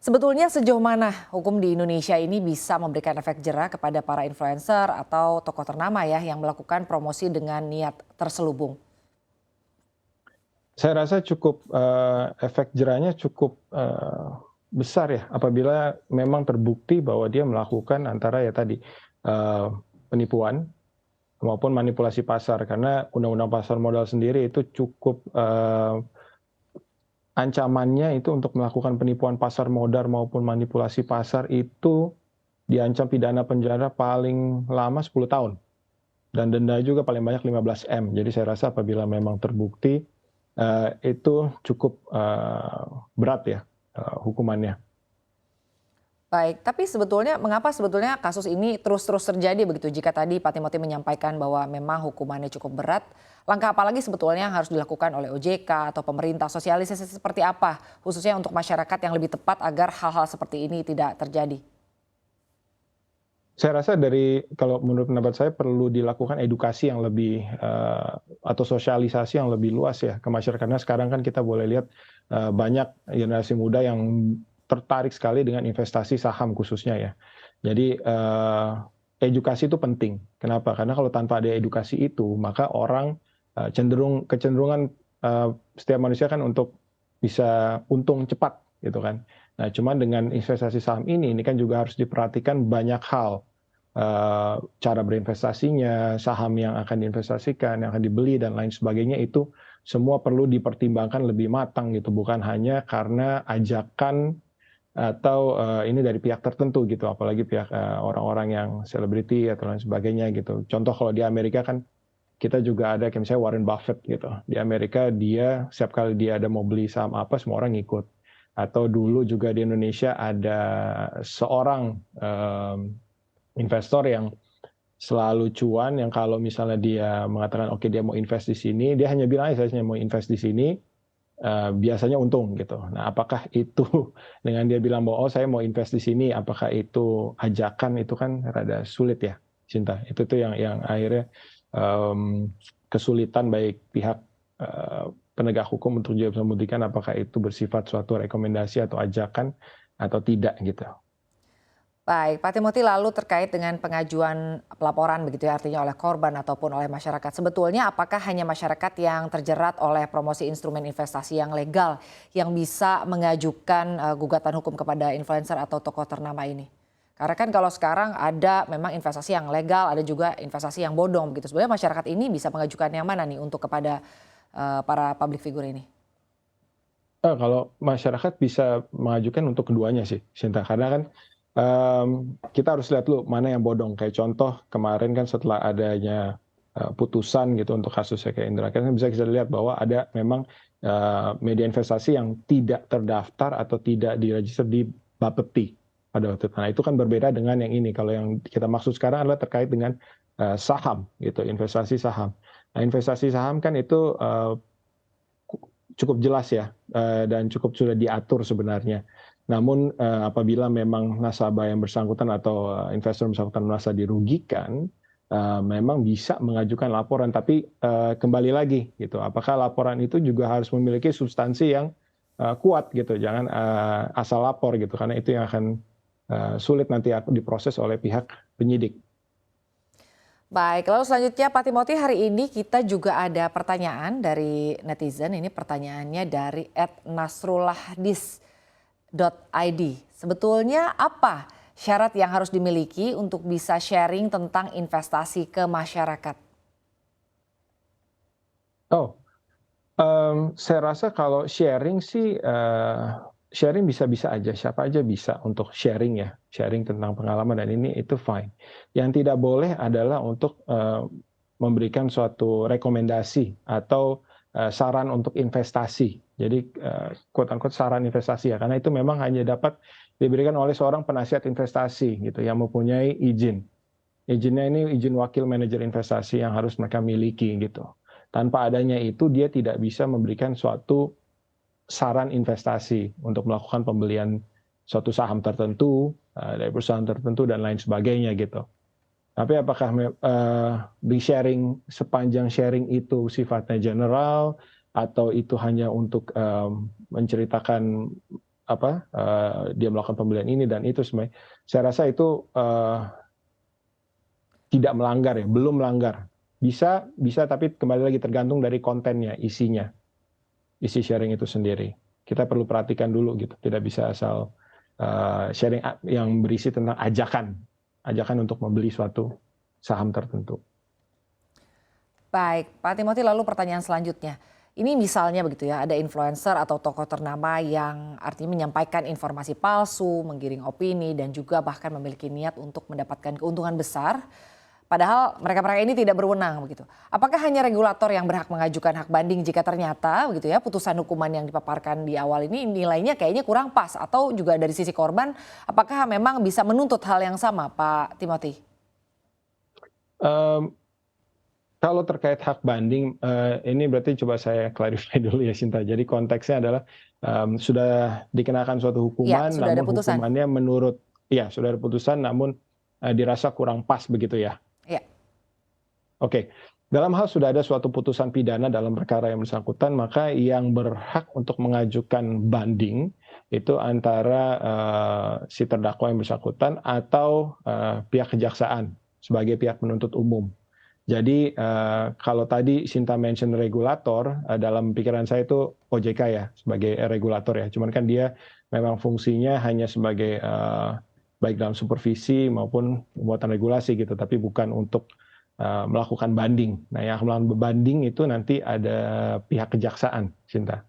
Sebetulnya sejauh mana hukum di Indonesia ini bisa memberikan efek jera kepada para influencer atau tokoh ternama ya yang melakukan promosi dengan niat terselubung? Saya rasa cukup, efek jerahnya cukup, besar ya apabila memang terbukti bahwa dia melakukan antara ya tadi, eee, penipuan maupun manipulasi pasar. Karena undang-undang pasar modal sendiri itu cukup, ancamannya itu untuk melakukan penipuan pasar modal maupun manipulasi pasar itu diancam pidana penjara paling lama 10 tahun dan denda juga paling banyak 15 M. Jadi saya rasa apabila memang terbukti, itu cukup, berat ya, hukumannya. Baik, tapi sebetulnya mengapa sebetulnya kasus ini terus-terus terjadi begitu jika tadi Pak Timothy menyampaikan bahwa memang hukumannya cukup berat, langkah apa lagi sebetulnya yang harus dilakukan oleh OJK atau pemerintah, sosialisasi seperti apa khususnya untuk masyarakat yang lebih tepat agar hal-hal seperti ini tidak terjadi? Saya rasa kalau menurut pendapat saya perlu dilakukan edukasi yang lebih, atau sosialisasi yang lebih luas ya ke masyarakat. Karena sekarang kan kita boleh lihat, banyak generasi muda yang tertarik sekali dengan investasi saham khususnya ya. Jadi, edukasi itu penting. Kenapa? Karena kalau tanpa ada edukasi itu, maka orang, kecenderungan, setiap manusia kan untuk bisa untung cepat gitu kan. Nah, cuman dengan investasi saham ini kan juga harus diperhatikan banyak hal, cara berinvestasinya, saham yang akan diinvestasikan, yang akan dibeli dan lain sebagainya itu semua perlu dipertimbangkan lebih matang gitu, bukan hanya karena ajakan atau, ini dari pihak tertentu gitu, apalagi pihak, orang-orang yang selebriti atau lain sebagainya gitu. Contoh kalau di Amerika kan kita juga ada kayak misalnya Warren Buffett gitu. Di Amerika dia setiap kali dia ada mau beli saham apa semua orang ngikut. Atau dulu juga di Indonesia ada seorang, investor yang selalu cuan yang kalau misalnya dia mengatakan oke dia mau invest di sini, dia hanya bilang aja saya mau invest di sini, biasanya untung gitu. Nah, apakah itu dengan dia bilang bahwa, "Oh, saya mau invest di sini," apakah itu ajakan, itu kan rada sulit ya, Cinta. Itu tuh yang akhirnya, kesulitan baik pihak, penegak hukum untuk juga bisa membuktikan apakah itu bersifat suatu rekomendasi atau ajakan atau tidak gitu. Baik, Pak Timothy lalu terkait dengan pengajuan pelaporan begitu ya artinya oleh korban ataupun oleh masyarakat. Sebetulnya apakah hanya masyarakat yang terjerat oleh promosi instrumen investasi yang legal yang bisa mengajukan gugatan hukum kepada influencer atau tokoh ternama ini? Karena kan kalau sekarang ada memang investasi yang legal, ada juga investasi yang bodong begitu. Sebenarnya masyarakat ini bisa mengajukan yang mana nih untuk kepada para public figure ini? Kalau masyarakat bisa mengajukan untuk keduanya sih, Sinta, karena kan, kita harus lihat dulu mana yang bodong. Kayak contoh kemarin kan setelah adanya, putusan gitu untuk kasusnya kayak Indra Kents kan bisa kita lihat bahwa ada memang, media investasi yang tidak terdaftar atau tidak diregister di Bapepti pada waktu itu. Nah, itu kan berbeda dengan yang ini. Kalau yang kita maksud sekarang adalah terkait dengan, saham gitu, investasi saham. Nah, investasi saham kan itu, cukup jelas ya, dan cukup sudah diatur sebenarnya. Namun, apabila memang nasabah yang bersangkutan atau, investor yang bersangkutan merasa dirugikan, memang bisa mengajukan laporan. Tapi, kembali lagi gitu, apakah laporan itu juga harus memiliki substansi yang, kuat gitu, jangan, asal lapor gitu, karena itu yang akan, sulit nanti diproses oleh pihak penyidik. Baik, lalu selanjutnya Pak Timothy hari ini kita juga ada pertanyaan dari netizen. Ini pertanyaannya dari @nasrullahdis.id. Sebetulnya apa syarat yang harus dimiliki untuk bisa sharing tentang investasi ke masyarakat? Oh, saya rasa kalau sharing sih, sharing bisa-bisa aja, siapa aja bisa untuk sharing ya, sharing tentang pengalaman dan ini itu fine. Yang tidak boleh adalah untuk, memberikan suatu rekomendasi atau, saran untuk investasi. Jadi, quote unquote saran investasi ya, karena itu memang hanya dapat diberikan oleh seorang penasihat investasi gitu yang mempunyai izin. Izinnya ini izin wakil manajer investasi yang harus mereka miliki gitu. Tanpa adanya itu dia tidak bisa memberikan suatu saran investasi untuk melakukan pembelian suatu saham tertentu, dari perusahaan tertentu dan lain sebagainya gitu. Tapi apakah di sharing sepanjang sharing itu sifatnya general atau itu hanya untuk, menceritakan, dia melakukan pembelian ini dan itu sebenarnya. Saya rasa itu tidak melanggar ya, belum melanggar. Bisa tapi kembali lagi tergantung dari kontennya, isinya, isi sharing itu sendiri. Kita perlu perhatikan dulu gitu, tidak bisa asal sharing yang berisi tentang ajakan untuk membeli suatu saham tertentu. Baik, Pak Timothy, lalu pertanyaan selanjutnya. Ini misalnya begitu ya, ada influencer atau tokoh ternama yang artinya menyampaikan informasi palsu, menggiring opini, dan juga bahkan memiliki niat untuk mendapatkan keuntungan besar. Padahal mereka-mereka ini tidak berwenang begitu. Apakah hanya regulator yang berhak mengajukan hak banding jika ternyata begitu ya putusan hukuman yang dipaparkan di awal ini nilainya kayaknya kurang pas, atau juga dari sisi korban apakah memang bisa menuntut hal yang sama, Pak Timothy? Kalau terkait hak banding, ini berarti coba saya clarify dulu ya Sinta. Jadi konteksnya adalah sudah dikenakan suatu Ya, hukuman, sudah ada namun putusan. hukumannya sudah ada putusan, namun dirasa kurang pas begitu ya. Ya. Oke, dalam hal sudah ada suatu putusan pidana dalam perkara yang bersangkutan, maka yang berhak untuk mengajukan banding itu antara si terdakwa yang bersangkutan atau pihak kejaksaan sebagai pihak penuntut umum. Jadi kalau tadi Sinta mention regulator, dalam pikiran saya itu OJK ya sebagai regulator ya. Cuman kan dia memang fungsinya hanya sebagai baik dalam supervisi maupun pembuatan regulasi gitu, tapi bukan untuk melakukan banding. Nah, yang melakukan banding itu nanti ada pihak kejaksaan, Sinta.